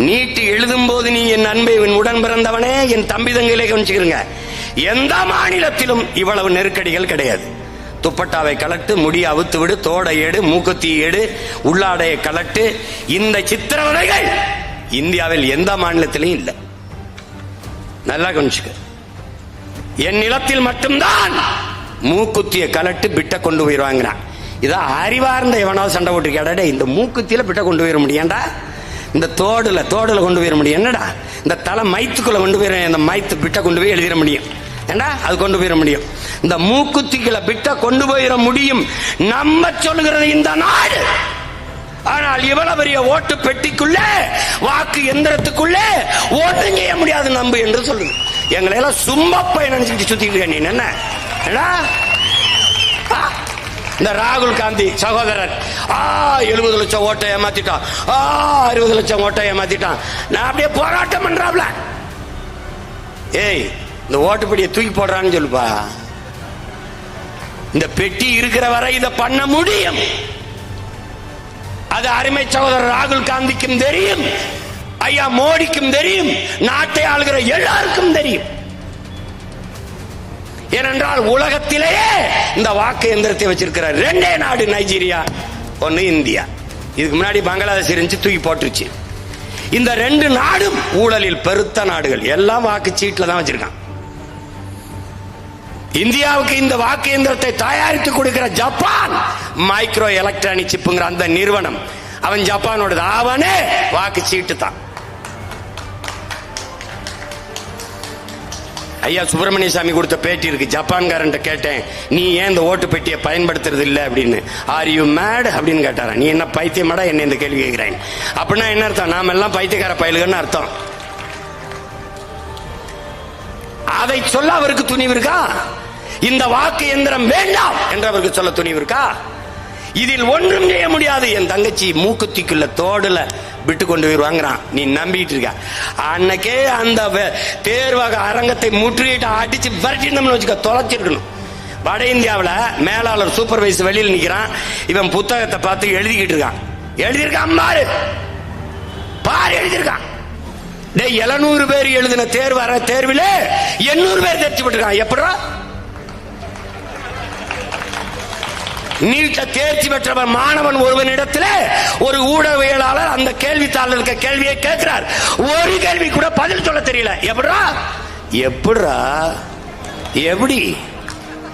நீட்டு எழுதும் போது நீ என் அன்பை என் உடன் பிறந்தவனே என் தம்பி தங்கையிலே கவனிச்சுக்கிறங்க. எந்த மாநிலத்திலும் இவ்வளவு நெருக்கடிகள் கிடையாது. துப்பட்டாவை கலட்டு, முடியை அவுத்து விடு, தோடை எடு, மூக்குத்தி எடு, உள்ளாடையை கலட்டு, இந்த சித்திரவதைகள் இந்தியாவில் எந்த மாநிலத்திலும் இல்லை. நல்லா கவனிச்சுக்க. என் நிலத்தில் மட்டும்தான் மூக்குத்திய கலட்டு பிட்ட கொண்டு போயிருவாங்க. இதான் அறிவார்ந்த எவனாவது சண்டை போட்டு கேடாடே, இந்த மூக்குத்தியில பிட்ட கொண்டு போயிட முடியாண்டா, இந்த தோடுல கொண்டு போயிட முடியும் என்னடா, இந்த தலை மைத்துக்குள்ள கொண்டு போயிட, இந்த மைத்து பிட்ட கொண்டு போய் எழுதிட முடியும் ஏண்டா, அது கொண்டு போயிட முடியும். இந்த மூக்குத்திகளை பிட்ட கொண்டு போயிட முடியும் நம்ம சொல்லுகிறது இந்த நாடு. ஆனால் இவ்வளவு பெரிய ஓட்டு பெட்டிக்குள்ளே, வாக்கு எந்திரத்துக்குள்ளே ஓட்டு செய்ய முடியாது நம்பு என்று சொல்லுங்க. எங்களை எல்லாம் சும்மப்பை நினைச்சுட்டு சுத்திட்டு இருக்க. நீ என்ன இந்த ராகுல் காந்தி சகோதரர் 70 லட்சம் ஓட்டை ஏமாத்திட்டான், 60 லட்சம் ஓட்டை ஏமாத்திட்டான், நான் அப்படியே போராட்டம் பண்றாப்ல. ஏய், இந்த ஓட்டுப்படியை தூக்கி போடுறான்னு சொல்லுப்பா. இந்த பெட்டி இருக்கிற வரை இதை பண்ண முடியும். அது அருமை சகோதரர் ராகுல் காந்திக்கும் தெரியும், ஐயா மோடிக்கும் தெரியும், நாட்டை ஆளுகிற எல்லாருக்கும் தெரியும். ஏனென்றால் உலகத்திலேயே இந்த வாக்கு எந்திரத்தை வச்சிருக்கிற ரெண்டே நாடு நைஜீரியா, ஒன்னு இந்தியா. இதுக்கு முன்னாடி பங்களாதேஷ் இருந்துச்சு, தூக்கி போட்டுருச்சு. இந்த ரெண்டு நாடும் ஊழலில் பெருத்த நாடுகள், எல்லாம் வாக்கு சீட்ல தான் வச்சிருக்கான். இந்தியாவுக்கு இந்த வாக்கு எந்திரத்தை தயாரித்து கொடுக்கிற ஜப்பான் மைக்ரோ எலக்ட்ரானிக் சிப்புங்கிற அந்த நிறுவனம், அவன் ஜப்பானோட, அவனே வாக்கு சீட்டு தான். ஐயா சுப்பிரமணிய சாமி கொடுத்த பேட்டி இருக்கு. ஜப்பான்காரன் கேட்டேன், நீ ஏன் இந்த ஓட்டு பெட்டியை பயன்படுத்துறது இல்லை அப்படின்னு. ஆர் யூ மேட் அப்படின்னு கேட்டாரா. நீ என்ன பைத்தியமாடா என்ன இந்த கேள்வி கேட்கிறேன். அப்படின்னா என்ன அர்த்தம்? நாம எல்லாம் பைத்தியக்கார பயலுகன்னு அர்த்தம். அதை சொல்ல அவருக்கு துணிவு இருக்கா? இந்த வாக்கு எந்திரம் வேண்டாம் என்று அவருக்கு சொல்ல துணிவு இருக்கா? இதில் ஒன்றும் செய்ய முடியாது. என் தங்கச்சி மூக்குத்திக்குள்ள தோடுல விட்டு கொண்டு போயிருவாங்கிறான். நீ நம்பிட்டு இருக்க. அன்னைக்கே அந்த தேர்வக அரங்கத்தை முற்றுகையிட்டு அடிச்சு விரட்டினோம்னு வச்சுக்க, தொலைச்சிருக்கணும். வட இந்தியாவில் மேலாளர் சூப்பர்வைசர் வெளியில் நிற்கிறான். இவன் புத்தகத்தை பார்த்து எழுதிக்கிட்டு இருக்கான். எழுதியிருக்கான் பாரு எழுதியிருக்கான். 700 பேர் எழுதின தேர்வில் 800 பேர் தேர்ச்சி பெற்றிருக்கான். எப்படா நீட்ட தேர்ச்சி பெற்றவர் மாணவன் ஒருவனிடத்தில் ஒரு ஊடகவியலாளர் அந்த கேள்வித்தாளர் இருக்க கேள்வியை கேட்கிறார். ஒரு கேள்வி கூட பதில் சொல்ல தெரியல. எப்படா எப்படி